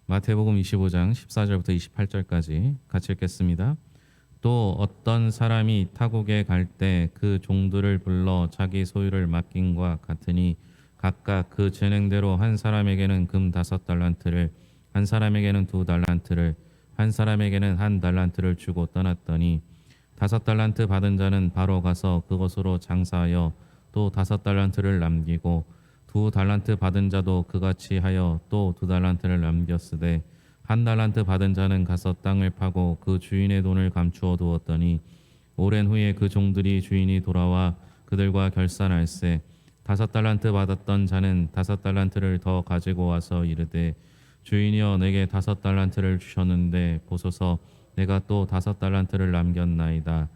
마태복음 25장 14절부터 28절까지 같이 읽겠습니다. 또 어떤 사람이 타국에 갈 때 그 종들을 불러 자기 소유를 맡김과 같으니 각각 그 재능대로 한 사람에게는 금 5달란트를, 한 사람에게는 2달란트를, 한 사람에게는 1달란트를 주고 떠났더니 5달란트 받은 자는 바로 가서 그것으로 장사하여 또 5달란트를 남기고 2달란트 받은 자도 그같이 하여 또 2달란트를 남겼으되 1달란트 받은 자는 가서 땅을 파고 그 주인의 돈을 감추어 두었더니 오랜 후에 그 종들이 주인이 돌아와 그들과 결산할세 5달란트 받았던 자는 5달란트를 더 가지고 와서 이르되 주인이여 내게 5달란트를 주셨는데 보소서 내가 또 5달란트를 남겼나이다.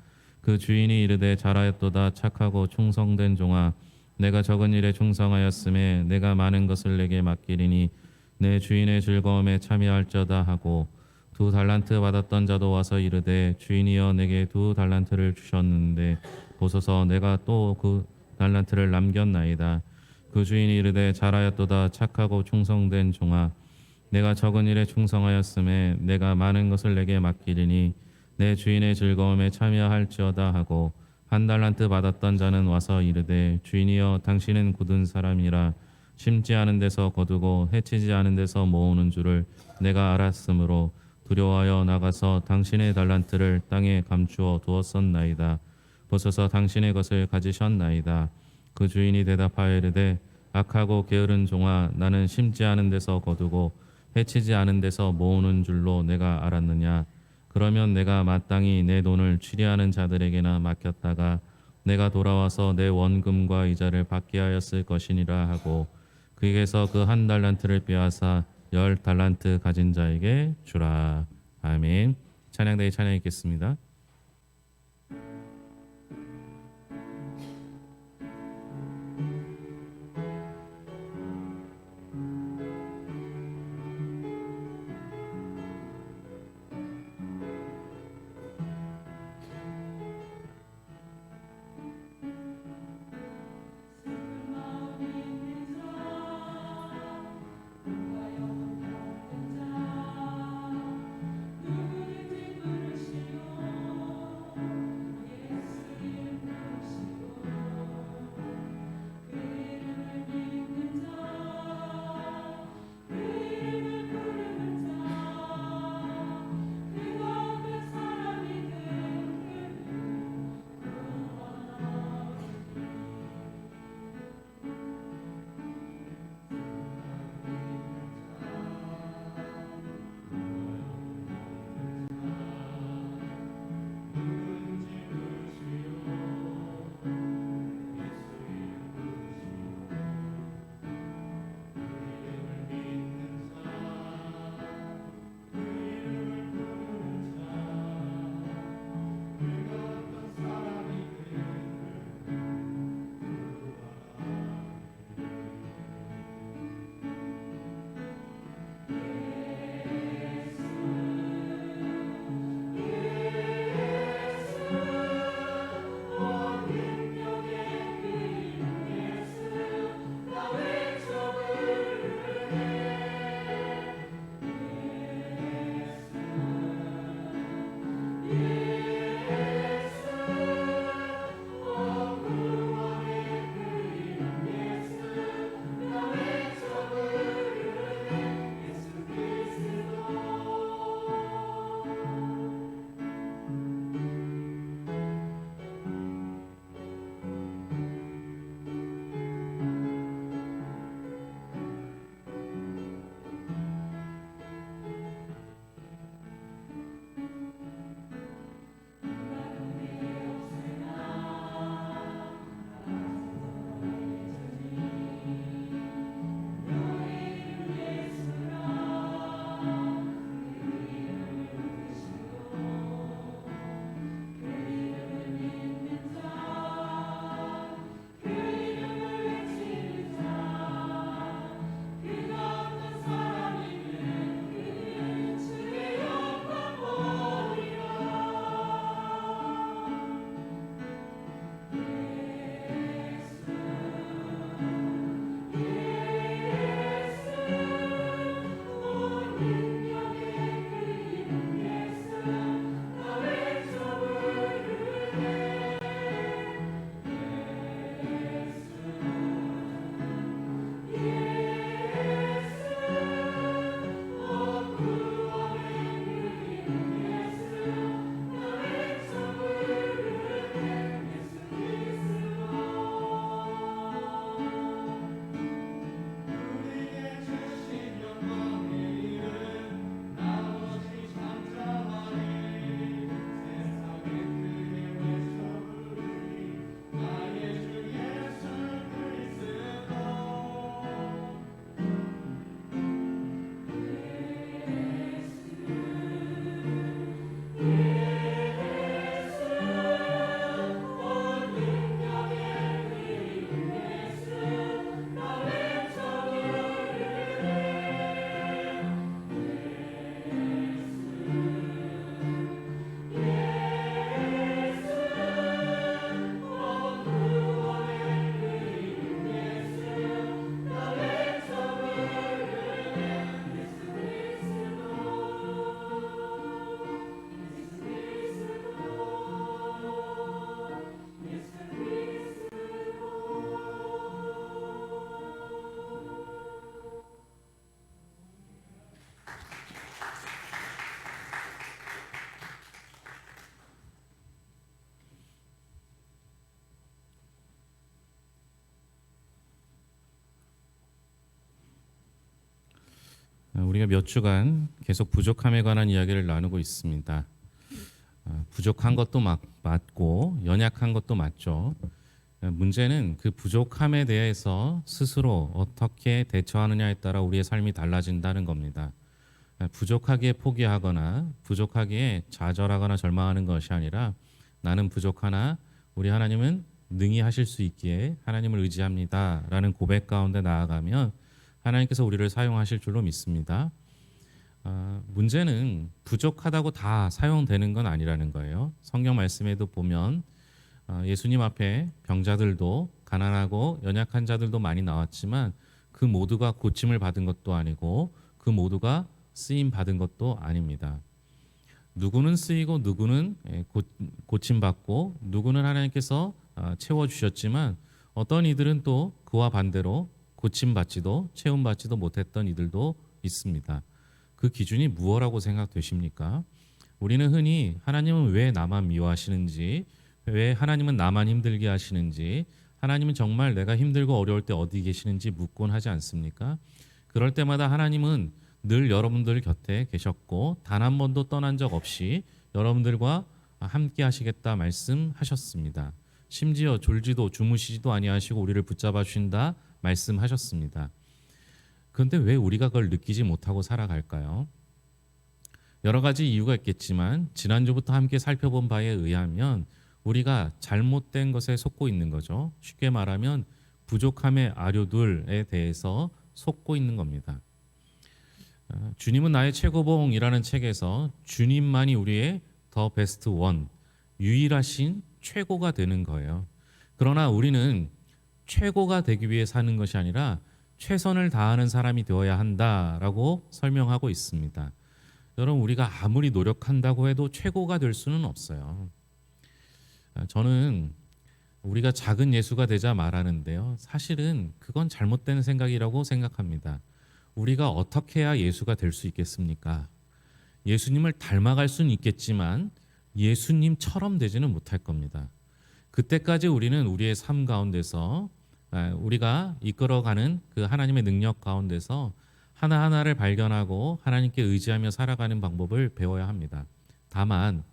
그 주인이 이르되 잘하였도다 착하고 충성된 종아 내가 적은 일에 충성하였음에 내가 많은 것을 내게 맡기리니 내 주인의 즐거움에 참여할저다 하고 2달란트 받았던 자도 와서 이르되 주인이여 내게 2달란트를 주셨는데 보소서 내가 또 그 달란트를 남겼나이다. 그 주인이 이르되 잘하였도다 착하고 충성된 종아 내가 적은 일에 충성하였음에 내가 많은 것을 내게 맡기리니 내 주인의 즐거움에 참여할지어다 하고 1달란트 받았던 자는 와서 이르되 주인이여 당신은 굳은 사람이라 심지 않은 데서 거두고 해치지 않은 데서 모으는 줄을 내가 알았으므로 두려워하여 나가서 당신의 달란트를 땅에 감추어 두었었나이다. 보소서 당신의 것을 가지셨나이다. 그 주인이 대답하여 이르되 악하고 게으른 종아 나는 심지 않은 데서 거두고 해치지 않은 데서 모으는 줄로 내가 알았느냐. 그러면 내가 마땅히 내 돈을 취리하는 자들에게나 맡겼다가 내가 돌아와서 내 원금과 이자를 받게 하였을 것이니라 하고 그에게서 그 1달란트를 빼앗아 10달란트 가진 자에게 주라. 아멘. 찬양대에 찬양 읽겠습니다. 우리가 몇 주간 계속 부족함에 관한 이야기를 나누고 있습니다. 부족한 것도 맞고 연약한 것도 맞죠. 문제는 그 부족함에 대해서 스스로 어떻게 대처하느냐에 따라 우리의 삶이 달라진다는 겁니다. 부족하기에 포기하거나 부족하기에 좌절하거나 절망하는 것이 아니라 나는 부족하나 우리 하나님은 능히 하실 수 있기에 하나님을 의지합니다 라는 고백 가운데 나아가면 하나님께서 우리를 사용하실 줄로 믿습니다. 문제는 부족하다고 다 사용되는 건 아니라는 거예요. 성경 말씀에도 보면 예수님 앞에 병자들도 가난하고 연약한 자들도 많이 나왔지만 그 모두가 고침을 받은 것도 아니고 그 모두가 쓰임 받은 것도 아닙니다. 누구는 쓰이고 누구는 고침받고 누구는 하나님께서 채워주셨지만 어떤 이들은 또 그와 반대로 고침받지도 채움받지도 못했던 이들도 있습니다. 그 기준이 무엇이라고 생각되십니까? 우리는 흔히 하나님은 왜 나만 미워하시는지, 왜 하나님은 나만 힘들게 하시는지, 하나님은 정말 내가 힘들고 어려울 때 어디 계시는지 묻곤 하지 않습니까? 그럴 때마다 하나님은 늘 여러분들 곁에 계셨고 단 한 번도 떠난 적 없이 여러분들과 함께 하시겠다 말씀하셨습니다. 심지어 졸지도 주무시지도 아니하시고 우리를 붙잡아 주신다 말씀하셨습니다. 그런데 왜 우리가 그걸 느끼지 못하고 살아갈까요? 여러 가지 이유가 있겠지만 지난주부터 함께 살펴본 바에 의하면 우리가 잘못된 것에 속고 있는 거죠. 쉽게 말하면 부족함의 아류들에 대해서 속고 있는 겁니다. 주님은 나의 최고봉이라는 책에서 주님만이 우리의 더 베스트 원, 유일하신 최고가 되는 거예요. 그러나 우리는 최고가 되기 위해 사는 것이 아니라 최선을 다하는 사람이 되어야 한다라고 설명하고 있습니다. 여러분, 우리가 아무리 노력한다고 해도 최고가 될 수는 없어요. 저는 우리가 작은 예수가 되자 말하는데요. 사실은 그건 잘못된 생각이라고 생각합니다. 우리가 어떻게 해야 예수가 될 수 있겠습니까? 예수님을 닮아갈 수는 있겠지만 예수님처럼 되지는 못할 겁니다. 그때까지 우리는 우리의 삶 가운데서 우리가 이끌어가는 그 하나님의 능력 가운데서 하나하나를 발견하고 하나님께 의지하며 살아가는 방법을 배워야 합니다. 다만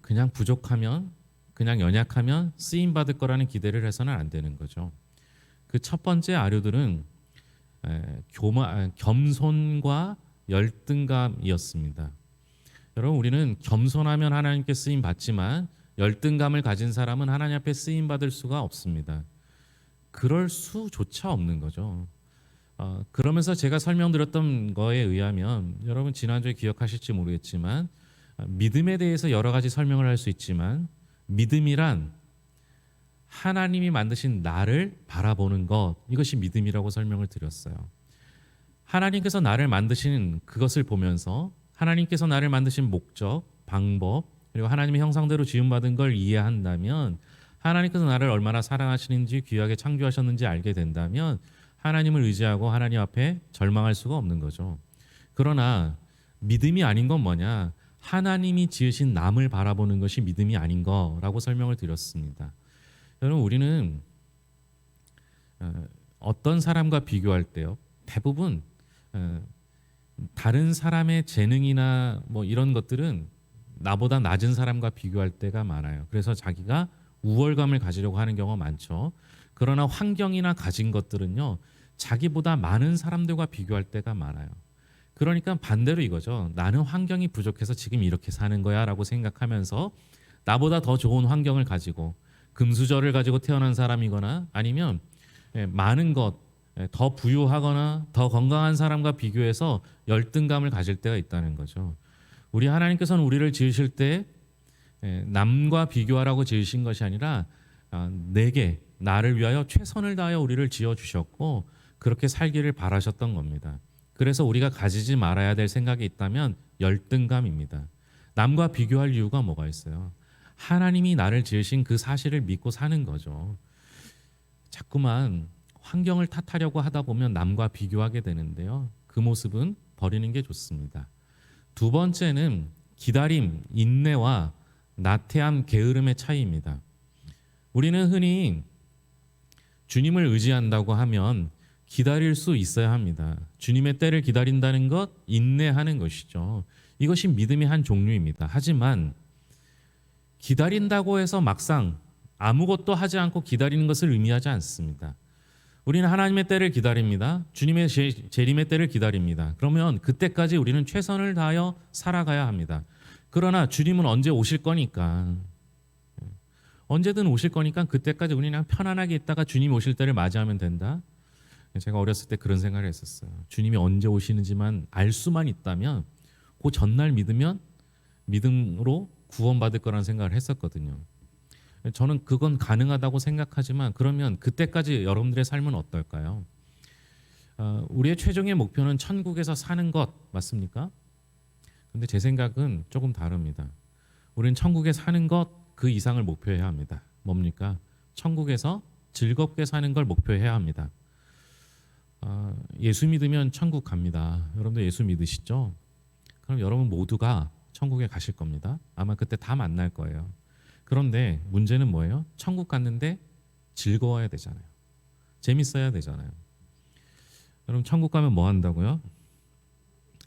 그냥 부족하면, 그냥 연약하면 쓰임받을 거라는 기대를 해서는 안 되는 거죠. 그 첫 번째 아류들은 겸손과 열등감이었습니다. 여러분, 우리는 겸손하면 하나님께 쓰임 받지만 열등감을 가진 사람은 하나님 앞에 쓰임 받을 수가 없습니다. 그럴 수조차 없는 거죠. 그러면서 제가 설명드렸던 거에 의하면 여러분 지난주에 기억하실지 모르겠지만 믿음에 대해서 여러 가지 설명을 할 수 있지만 믿음이란 하나님이 만드신 나를 바라보는 것, 이것이 믿음이라고 설명을 드렸어요. 하나님께서 나를 만드신 그것을 보면서 하나님께서 나를 만드신 목적, 방법, 그리고 하나님의 형상대로 지음받은 걸 이해한다면, 하나님께서 나를 얼마나 사랑하시는지, 귀하게 창조하셨는지 알게 된다면 하나님을 의지하고 하나님 앞에 절망할 수가 없는 거죠. 그러나 믿음이 아닌 건 뭐냐? 하나님이 지으신 남을 바라보는 것이 믿음이 아닌 거라고 설명을 드렸습니다. 여러분, 우리는 어떤 사람과 비교할 때요, 대부분 다른 사람의 재능이나 뭐 이런 것들은 나보다 낮은 사람과 비교할 때가 많아요. 그래서 자기가 우월감을 가지려고 하는 경우가 많죠. 그러나 환경이나 가진 것들은요, 자기보다 많은 사람들과 비교할 때가 많아요. 그러니까 반대로 이거죠. 나는 환경이 부족해서 지금 이렇게 사는 거야 라고 생각하면서 나보다 더 좋은 환경을 가지고 금수저를 가지고 태어난 사람이거나 아니면 많은 것, 더 부유하거나 더 건강한 사람과 비교해서 열등감을 가질 때가 있다는 거죠. 우리 하나님께서는 우리를 지으실 때 남과 비교하라고 지으신 것이 아니라 내게, 나를 위하여 최선을 다하여 우리를 지어주셨고 그렇게 살기를 바라셨던 겁니다. 그래서 우리가 가지지 말아야 될 생각이 있다면 열등감입니다. 남과 비교할 이유가 뭐가 있어요? 하나님이 나를 지으신 그 사실을 믿고 사는 거죠. 자꾸만 환경을 탓하려고 하다 보면 남과 비교하게 되는데요. 그 모습은 버리는 게 좋습니다. 두 번째는 기다림, 인내와 나태함, 게으름의 차이입니다. 우리는 흔히 주님을 의지한다고 하면 기다릴 수 있어야 합니다. 주님의 때를 기다린다는 것, 인내하는 것이죠. 이것이 믿음의 한 종류입니다. 하지만 기다린다고 해서 막상 아무것도 하지 않고 기다리는 것을 의미하지 않습니다. 우리는 하나님의 때를 기다립니다. 주님의 재림의 때를 기다립니다. 그러면 그때까지 우리는 최선을 다하여 살아가야 합니다. 그러나 주님은 언제 오실 거니까, 언제든 오실 거니까 그때까지 우리는 그냥 편안하게 있다가 주님 오실 때를 맞이하면 된다. 제가 어렸을 때 그런 생각을 했었어요. 주님이 언제 오시는지만 알 수만 있다면 그 전날 믿으면 믿음으로 구원받을 거라는 생각을 했었거든요. 저는 그건 가능하다고 생각하지만 그러면 그때까지 여러분들의 삶은 어떨까요? 우리의 최종의 목표는 천국에서 사는 것 맞습니까? 근데 제 생각은 조금 다릅니다. 우리는 천국에 사는 것 그 이상을 목표해야 합니다. 뭡니까? 천국에서 즐겁게 사는 걸 목표해야 합니다. 예수 믿으면 천국 갑니다. 여러분들 예수 믿으시죠? 그럼 여러분 모두가 천국에 가실 겁니다. 아마 그때 다 만날 거예요. 그런데 문제는 뭐예요? 천국 갔는데 즐거워야 되잖아요. 재밌어야 되잖아요. 여러분 천국 가면 뭐 한다고요?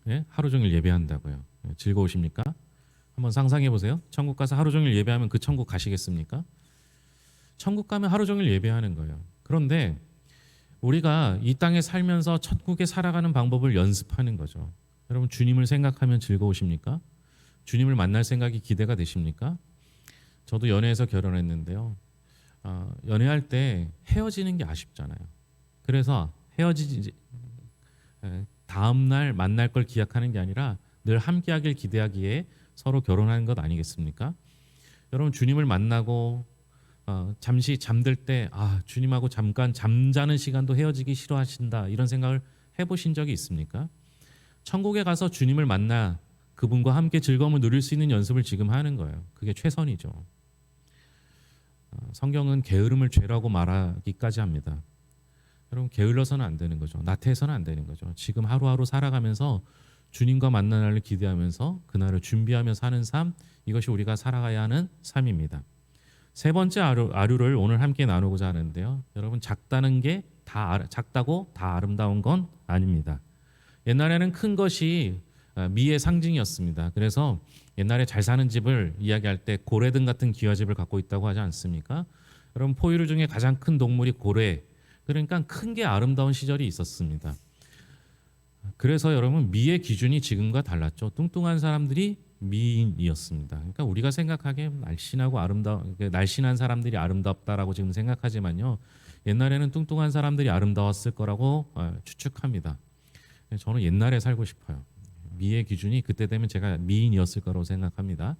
예? 하루 종일 예배한다고요. 즐거우십니까? 한번 상상해 보세요. 천국 가서 하루 종일 예배하면 그 천국 가시겠습니까? 천국 가면 하루 종일 예배하는 거예요. 그런데 우리가 이 땅에 살면서 천국에 살아가는 방법을 연습하는 거죠. 여러분 주님을 생각하면 즐거우십니까? 주님을 만날 생각이 기대가 되십니까? 저도 연애해서 결혼했는데요. 연애할 때 헤어지는 게 아쉽잖아요. 그래서 헤어지지 다음 날 만날 걸 기약하는 게 아니라 늘 함께하길 기대하기에 서로 결혼하는 것 아니겠습니까? 여러분 주님을 만나고 잠시 잠들 때 주님하고 잠깐 잠자는 시간도 헤어지기 싫어하신다 이런 생각을 해보신 적이 있습니까? 천국에 가서 주님을 만나 그분과 함께 즐거움을 누릴 수 있는 연습을 지금 하는 거예요. 그게 최선이죠. 성경은 게으름을 죄라고 말하기까지 합니다. 여러분 게을러서는 안 되는 거죠. 나태해서는 안 되는 거죠. 지금 하루하루 살아가면서 주님과 만날 날을 기대하면서 그날을 준비하며 사는 삶, 이것이 우리가 살아가야 하는 삶입니다. 세 번째 아류를 오늘 함께 나누고자 하는데요. 여러분 작다는 게 작다고 다 아름다운 건 아닙니다. 옛날에는 큰 것이 미의 상징이었습니다. 그래서 옛날에 잘 사는 집을 이야기할 때 고래등 같은 귀화집을 갖고 있다고 하지 않습니까? 여러분 포유류 중에 가장 큰 동물이 고래. 그러니까 큰 게 아름다운 시절이 있었습니다. 그래서 여러분 미의 기준이 지금과 달랐죠. 뚱뚱한 사람들이 미인이었습니다. 그러니까 우리가 생각하기에 날씬한 사람들이 아름답다라고 지금 생각하지만요. 옛날에는 뚱뚱한 사람들이 아름다웠을 거라고 추측합니다. 저는 옛날에 살고 싶어요. 미의 기준이 그때 되면 제가 미인이었을 거라고 생각합니다.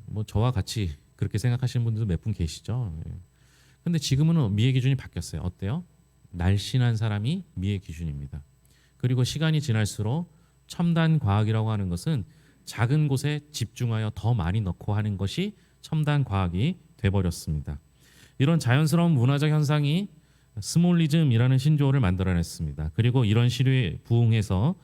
뭐 저와 같이 그렇게 생각하시는 분들도 몇 분 계시죠. 근데 지금은 미의 기준이 바뀌었어요. 어때요? 날씬한 사람이 미의 기준입니다. 그리고 시간이 지날수록 첨단 과학이라고 하는 것은 작은 곳에 집중하여 더 많이 넣고 하는 것이 첨단 과학이 돼버렸습니다. 이런 자연스러운 문화적 현상이 스몰리즘이라는 신조어를 만들어냈습니다. 그리고 이런 시류에 부응해서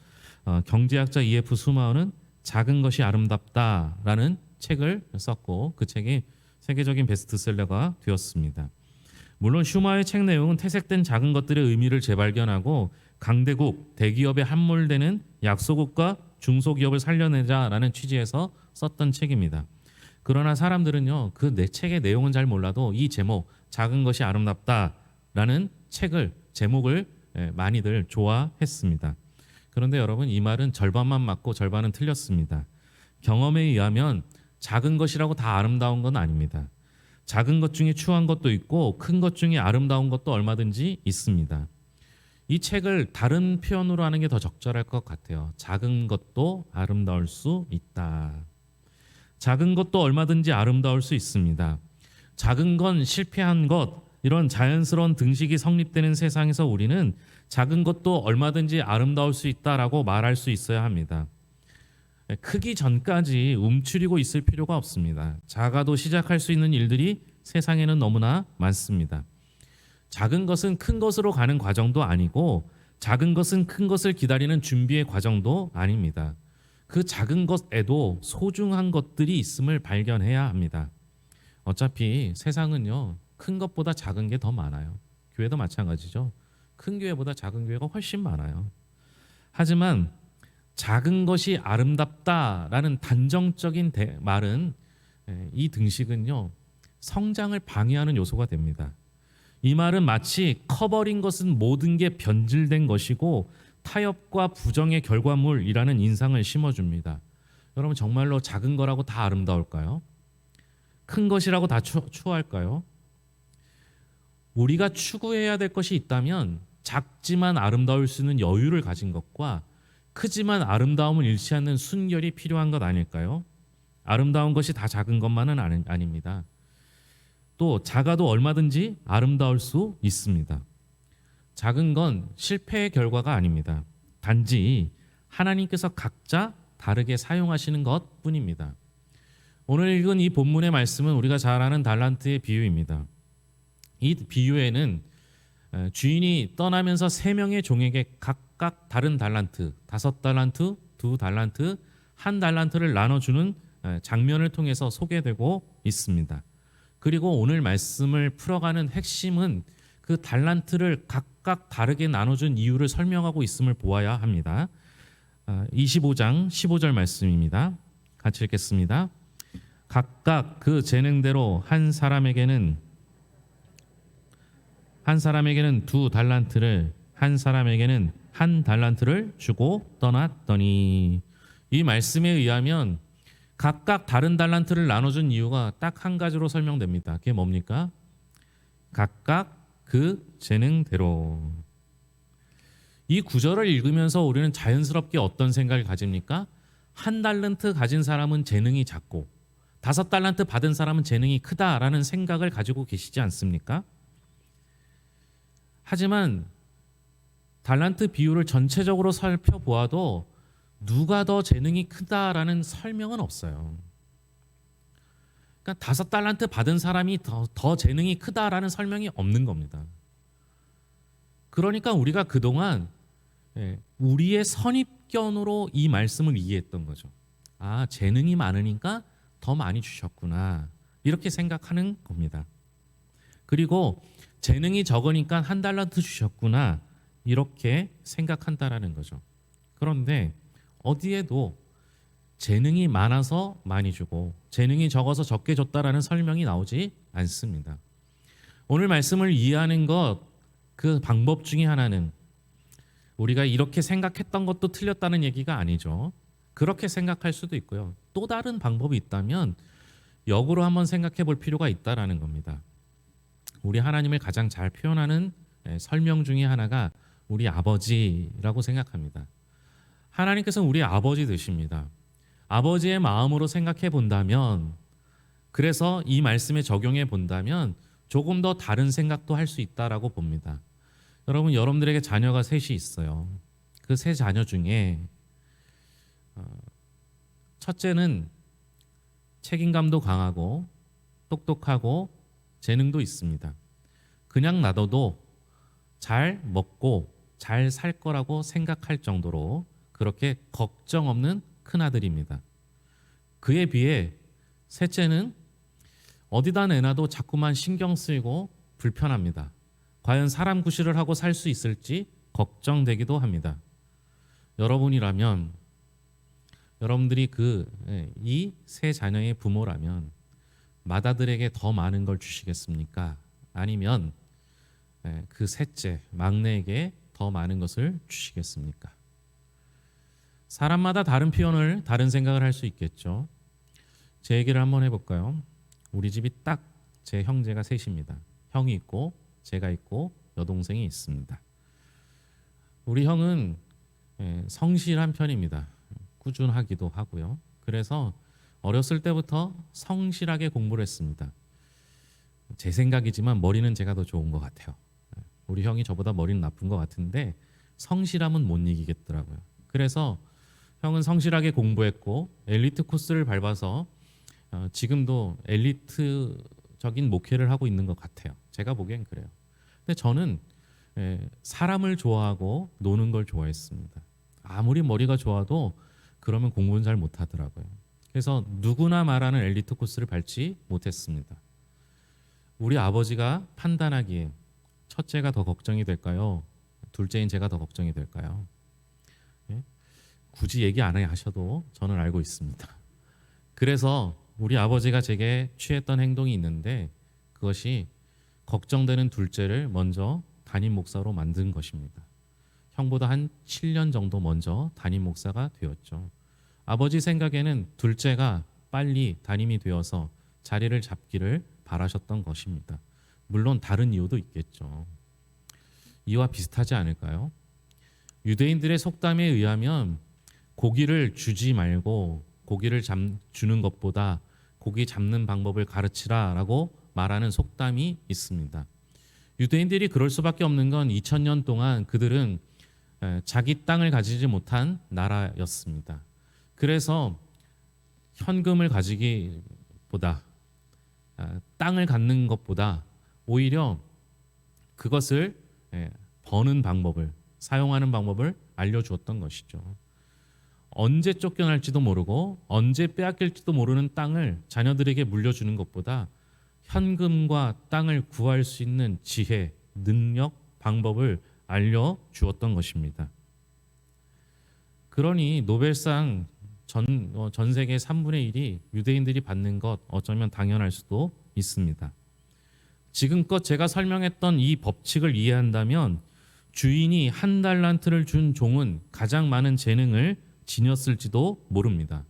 경제학자 E.F. 수마우는 작은 것이 아름답다라는 책을 썼고 그 책이 세계적인 베스트셀러가 되었습니다. 물론 슈마의 책 내용은 퇴색된 작은 것들의 의미를 재발견하고 강대국, 대기업에 함몰되는 약소국과 중소기업을 살려내자라는 취지에서 썼던 책입니다. 그러나 사람들은요, 그 내 책의 내용은 잘 몰라도 이 제목, 작은 것이 아름답다라는 제목을 많이들 좋아했습니다. 그런데 여러분 이 말은 절반만 맞고 절반은 틀렸습니다. 경험에 의하면 작은 것이라고 다 아름다운 건 아닙니다. 작은 것 중에 추한 것도 있고 큰 것 중에 아름다운 것도 얼마든지 있습니다. 이 책을 다른 표현으로 하는 게 더 적절할 것 같아요. 작은 것도 아름다울 수 있다. 작은 것도 얼마든지 아름다울 수 있습니다. 작은 건 실패한 것, 이런 자연스러운 등식이 성립되는 세상에서 우리는 작은 것도 얼마든지 아름다울 수 있다라고 말할 수 있어야 합니다. 크기 전까지 움츠리고 있을 필요가 없습니다. 작아도 시작할 수 있는 일들이 세상에는 너무나 많습니다. 작은 것은 큰 것으로 가는 과정도 아니고 작은 것은 큰 것을 기다리는 준비의 과정도 아닙니다. 그 작은 것에도 소중한 것들이 있음을 발견해야 합니다. 어차피 세상은요, 큰 것보다 작은 게 더 많아요. 교회도 마찬가지죠. 큰 교회보다 작은 교회가 훨씬 많아요. 하지만 작은 것이 아름답다라는 단정적인 말은 이 등식은요 성장을 방해하는 요소가 됩니다. 이 말은 마치 커버린 것은 모든 게 변질된 것이고 타협과 부정의 결과물이라는 인상을 심어줍니다. 여러분 정말로 작은 거라고 다 아름다울까요? 큰 것이라고 다 추호할까요? 우리가 추구해야 될 것이 있다면 작지만 아름다울 수 있는 여유를 가진 것과 크지만 아름다움을 잃지 않는 순결이 필요한 것 아닐까요? 아름다운 것이 다 작은 것만은 아닙니다. 또 작아도 얼마든지 아름다울 수 있습니다. 작은 건 실패의 결과가 아닙니다. 단지 하나님께서 각자 다르게 사용하시는 것뿐입니다. 오늘 읽은 이 본문의 말씀은 우리가 잘 아는 달란트의 비유입니다. 이 비유에는 주인이 떠나면서 세 명의 종에게 각각 다른 달란트, 5달란트, 2달란트, 1달란트를 나눠주는 장면을 통해서 소개되고 있습니다. 그리고 오늘 말씀을 풀어가는 핵심은 그 달란트를 각각 다르게 나눠준 이유를 설명하고 있음을 보아야 합니다. 25장 15절 말씀입니다. 같이 읽겠습니다. 각각 그 재능대로 한 사람에게는 2달란트를, 한 사람에게는 1달란트를 주고 떠났더니, 이 말씀에 의하면 각각 다른 달란트를 나눠준 이유가 딱 한 가지로 설명됩니다. 그게 뭡니까? 각각 그 재능대로. 이 구절을 읽으면서 우리는 자연스럽게 어떤 생각을 가집니까? 1달란트 가진 사람은 재능이 작고 5달란트 받은 사람은 재능이 크다라는 생각을 가지고 계시지 않습니까? 하지만 달란트 비율을 전체적으로 살펴보아도 누가 더 재능이 크다라는 설명은 없어요. 그러니까 5달란트 받은 사람이 더 재능이 크다라는 설명이 없는 겁니다. 그러니까 우리가 그동안 우리의 선입견으로 이 말씀을 이해했던 거죠. 아, 재능이 많으니까 더 많이 주셨구나, 이렇게 생각하는 겁니다. 그리고 재능이 적으니까 1달란트 주셨구나, 이렇게 생각한다라는 거죠. 그런데 어디에도 재능이 많아서 많이 주고 재능이 적어서 적게 줬다라는 설명이 나오지 않습니다. 오늘 말씀을 이해하는 그 방법 중에 하나는 우리가 이렇게 생각했던 것도 틀렸다는 얘기가 아니죠. 그렇게 생각할 수도 있고요. 또 다른 방법이 있다면 역으로 한번 생각해 볼 필요가 있다라는 겁니다. 우리 하나님을 가장 잘 표현하는 설명 중에 하나가 우리 아버지라고 생각합니다. 하나님께서는 우리 아버지 되십니다. 아버지의 마음으로 생각해 본다면, 그래서 이 말씀에 적용해 본다면 조금 더 다른 생각도 할 수 있다라고 봅니다. 여러분들에게 자녀가 셋이 있어요. 그 세 자녀 중에 첫째는 책임감도 강하고 똑똑하고 재능도 있습니다. 그냥 놔둬도 잘 먹고 잘 살 거라고 생각할 정도로 그렇게 걱정 없는 큰아들입니다. 그에 비해 셋째는 어디다 내놔도 자꾸만 신경 쓰이고 불편합니다. 과연 사람 구실을 하고 살 수 있을지 걱정되기도 합니다. 여러분이라면, 여러분들이 이 세 자녀의 부모라면 맏아들에게 더 많은 걸 주시겠습니까? 아니면 그 셋째, 막내에게 더 많은 것을 주시겠습니까? 사람마다 다른 표현을, 다른 생각을 할 수 있겠죠. 제 얘기를 한번 해볼까요? 우리 집이 딱 제 형제가 셋입니다. 형이 있고 제가 있고 여동생이 있습니다. 우리 형은 성실한 편입니다. 꾸준하기도 하고요. 그래서 어렸을 때부터 성실하게 공부를 했습니다. 제 생각이지만 머리는 제가 더 좋은 것 같아요. 우리 형이 저보다 머리는 나쁜 것 같은데 성실함은 못 이기겠더라고요. 그래서 형은 성실하게 공부했고 엘리트 코스를 밟아서 지금도 엘리트적인 목회를 하고 있는 것 같아요. 제가 보기엔 그래요. 근데 저는 사람을 좋아하고 노는 걸 좋아했습니다. 아무리 머리가 좋아도 그러면 공부는 잘 못하더라고요. 그래서 누구나 말하는 엘리트 코스를 밟지 못했습니다. 우리 아버지가 판단하기에 첫째가 더 걱정이 될까요? 둘째인 제가 더 걱정이 될까요? 예? 굳이 얘기 안 하셔도 저는 알고 있습니다. 그래서 우리 아버지가 제게 취했던 행동이 있는데 그것이 걱정되는 둘째를 먼저 담임 목사로 만든 것입니다. 형보다 한 7년 정도 먼저 담임 목사가 되었죠. 아버지 생각에는 둘째가 빨리 담임이 되어서 자리를 잡기를 바라셨던 것입니다. 물론 다른 이유도 있겠죠. 이와 비슷하지 않을까요? 유대인들의 속담에 의하면 고기를 주지 말고 고기를 주는 것보다 고기 잡는 방법을 가르치라라고 말하는 속담이 있습니다. 유대인들이 그럴 수밖에 없는 건 2000년 동안 그들은 자기 땅을 가지지 못한 나라였습니다. 그래서 현금을 가지기보다 땅을 갖는 것보다 오히려 그것을 버는 방법을 사용하는 방법을 알려주었던 것이죠. 언제 쫓겨날지도 모르고 언제 빼앗길지도 모르는 땅을 자녀들에게 물려주는 것보다 현금과 땅을 구할 수 있는 지혜, 능력, 방법을 알려주었던 것입니다. 그러니 노벨상 전 세계 3분의 1이 유대인들이 받는 것 어쩌면 당연할 수도 있습니다. 지금껏 제가 설명했던 이 법칙을 이해한다면 주인이 한 달란트를 준 종은 가장 많은 재능을 지녔을지도 모릅니다.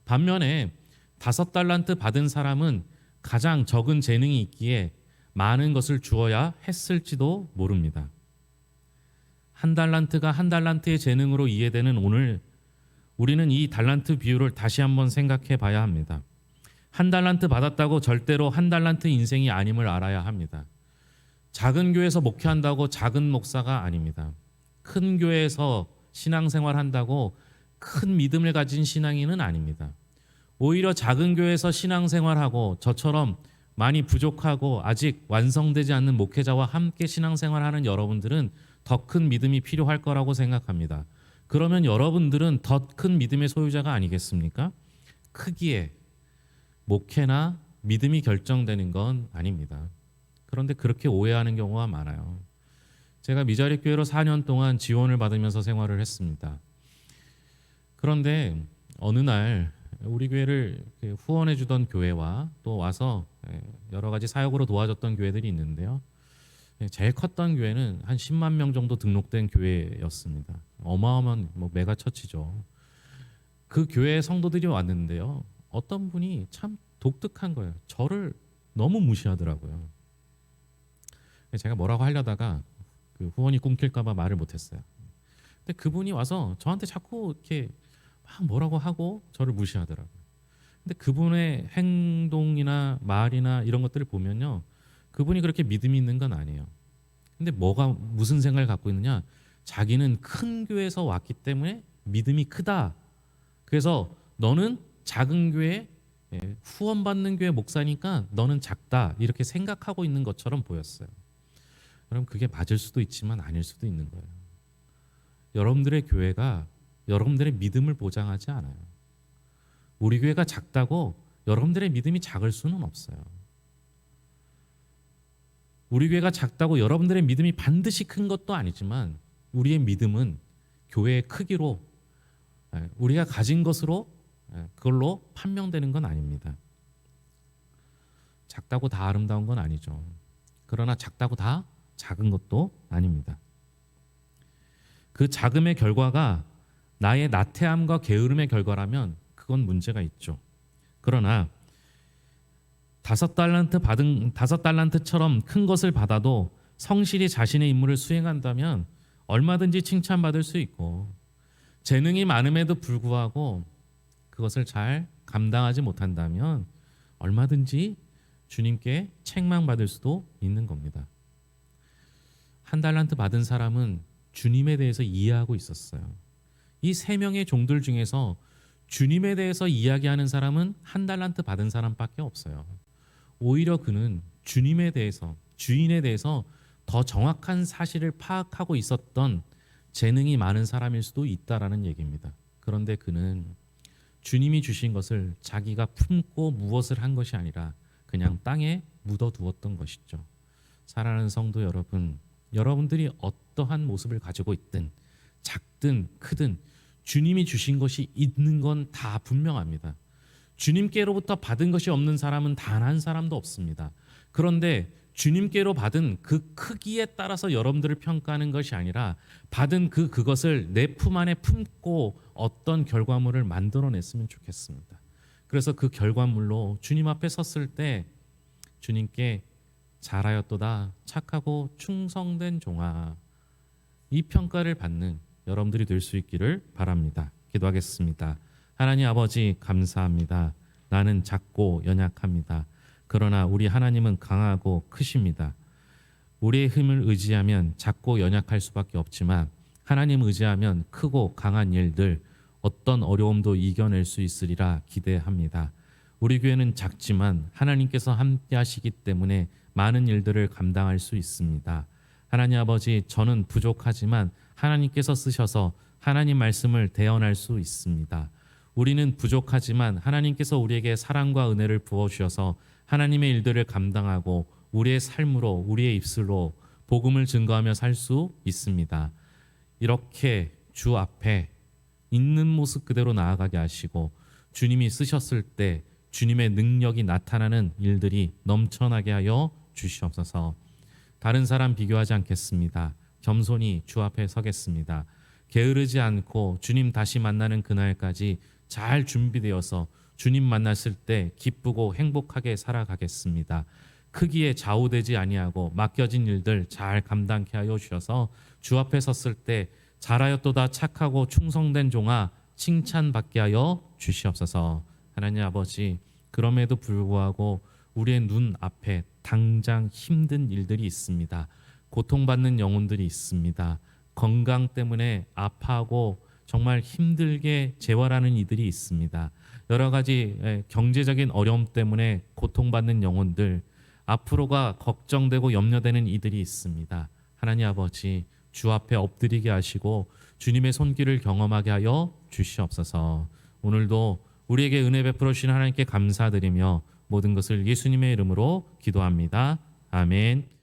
반면에 5달란트 받은 사람은 가장 적은 재능이 있기에 많은 것을 주어야 했을지도 모릅니다. 한 달란트가 한 달란트의 재능으로 이해되는 오늘 우리는 이 달란트 비율을 다시 한번 생각해 봐야 합니다. 한 달란트 받았다고 절대로 한 달란트 인생이 아님을 알아야 합니다. 작은 교회에서 목회한다고 작은 목사가 아닙니다. 큰 교회에서 신앙생활 한다고 큰 믿음을 가진 신앙인은 아닙니다. 오히려 작은 교회에서 신앙생활하고 저처럼 많이 부족하고 아직 완성되지 않는 목회자와 함께 신앙생활하는 여러분들은 더 큰 믿음이 필요할 거라고 생각합니다. 그러면 여러분들은 더 큰 믿음의 소유자가 아니겠습니까? 크기에 목회나 믿음이 결정되는 건 아닙니다. 그런데 그렇게 오해하는 경우가 많아요. 제가 미자립 교회로 4년 동안 지원을 받으면서 생활을 했습니다. 그런데 어느 날 우리 교회를 후원해 주던 교회와 또 와서 여러 가지 사역으로 도와줬던 교회들이 있는데요. 제일 컸던 교회는 한 10만 명 정도 등록된 교회였습니다. 어마어마한 메가 처치죠. 그 교회 성도들이 왔는데요. 어떤 분이 참 독특한 거예요. 저를 너무 무시하더라고요. 제가 뭐라고 하려다가 그 후원이 끊길까 봐 말을 못했어요. 근데 그분이 와서 저한테 자꾸 이렇게 막 뭐라고 하고 저를 무시하더라고요. 근데 그분의 행동이나 말이나 이런 것들을 보면요. 그분이 그렇게 믿음이 있는 건 아니에요. 근데 무슨 생각을 갖고 있느냐? 자기는 큰 교회에서 왔기 때문에 믿음이 크다. 그래서 너는 작은 교회 후원받는 교회 목사니까 너는 작다. 이렇게 생각하고 있는 것처럼 보였어요. 그럼 그게 맞을 수도 있지만 아닐 수도 있는 거예요. 여러분들의 교회가 여러분들의 믿음을 보장하지 않아요. 우리 교회가 작다고 여러분들의 믿음이 작을 수는 없어요. 우리 교회가 작다고 여러분들의 믿음이 반드시 큰 것도 아니지만 우리의 믿음은 교회의 크기로 우리가 가진 것으로 그걸로 판명되는 건 아닙니다. 작다고 다 아름다운 건 아니죠. 그러나 작다고 다 작은 것도 아닙니다. 그 작음의 결과가 나의 나태함과 게으름의 결과라면 그건 문제가 있죠. 그러나 5달란트처럼 큰 것을 받아도 성실히 자신의 임무를 수행한다면 얼마든지 칭찬받을 수 있고 재능이 많음에도 불구하고 그것을 잘 감당하지 못한다면 얼마든지 주님께 책망받을 수도 있는 겁니다. 한 달란트 받은 사람은 주님에 대해서 이해하고 있었어요. 이 3명의 종들 중에서 주님에 대해서 이야기하는 사람은 한 달란트 받은 사람밖에 없어요. 오히려 그는 주님에 대해서, 주인에 대해서 더 정확한 사실을 파악하고 있었던 재능이 많은 사람일 수도 있다라는 얘기입니다. 그런데 그는 주님이 주신 것을 자기가 품고 무엇을 한 것이 아니라 그냥 땅에 묻어두었던 것이죠. 사랑하는 성도 여러분, 여러분들이 어떠한 모습을 가지고 있든 작든 크든 주님이 주신 것이 있는 건 다 분명합니다. 주님께로부터 받은 것이 없는 사람은 단 한 사람도 없습니다. 그런데 주님께로 받은 그 크기에 따라서 여러분들을 평가하는 것이 아니라 받은 그것을 내 품 안에 품고 어떤 결과물을 만들어냈으면 좋겠습니다. 그래서 그 결과물로 주님 앞에 섰을 때 주님께 잘하였도다 착하고 충성된 종아, 이 평가를 받는 여러분들이 될 수 있기를 바랍니다. 기도하겠습니다. 하나님 아버지 감사합니다. 나는 작고 연약합니다. 그러나 우리 하나님은 강하고 크십니다. 우리의 힘을 의지하면 작고 연약할 수밖에 없지만 하나님 의지하면 크고 강한 일들, 어떤 어려움도 이겨낼 수 있으리라 기대합니다. 우리 교회는 작지만 하나님께서 함께 하시기 때문에 많은 일들을 감당할 수 있습니다. 하나님 아버지, 저는 부족하지만 하나님께서 쓰셔서 하나님 말씀을 대언할 수 있습니다. 우리는 부족하지만 하나님께서 우리에게 사랑과 은혜를 부어주셔서 하나님의 일들을 감당하고 우리의 삶으로, 우리의 입술로 복음을 증거하며 살 수 있습니다. 이렇게 주 앞에 있는 모습 그대로 나아가게 하시고 주님이 쓰셨을 때 주님의 능력이 나타나는 일들이 넘쳐나게 하여 주시옵소서. 다른 사람 비교하지 않겠습니다. 겸손히 주 앞에 서겠습니다. 게으르지 않고 주님 다시 만나는 그날까지 잘 준비되어서 주님 만났을 때 기쁘고 행복하게 살아가겠습니다. 크기에 좌우되지 아니하고 맡겨진 일들 잘 감당케 하여 주셔서 주 앞에 섰을 때 잘하였도다 착하고 충성된 종아 칭찬받게 하여 주시옵소서. 하나님 아버지, 그럼에도 불구하고 우리의 눈 앞에 당장 힘든 일들이 있습니다. 고통받는 영혼들이 있습니다. 건강 때문에 아파하고 정말 힘들게 재활하는 이들이 있습니다. 여러 가지 경제적인 어려움 때문에 고통받는 영혼들, 앞으로가 걱정되고 염려되는 이들이 있습니다. 하나님 아버지, 주 앞에 엎드리게 하시고 주님의 손길을 경험하게 하여 주시옵소서. 오늘도 우리에게 은혜 베풀어 주신 하나님께 감사드리며 모든 것을 예수님의 이름으로 기도합니다. 아멘.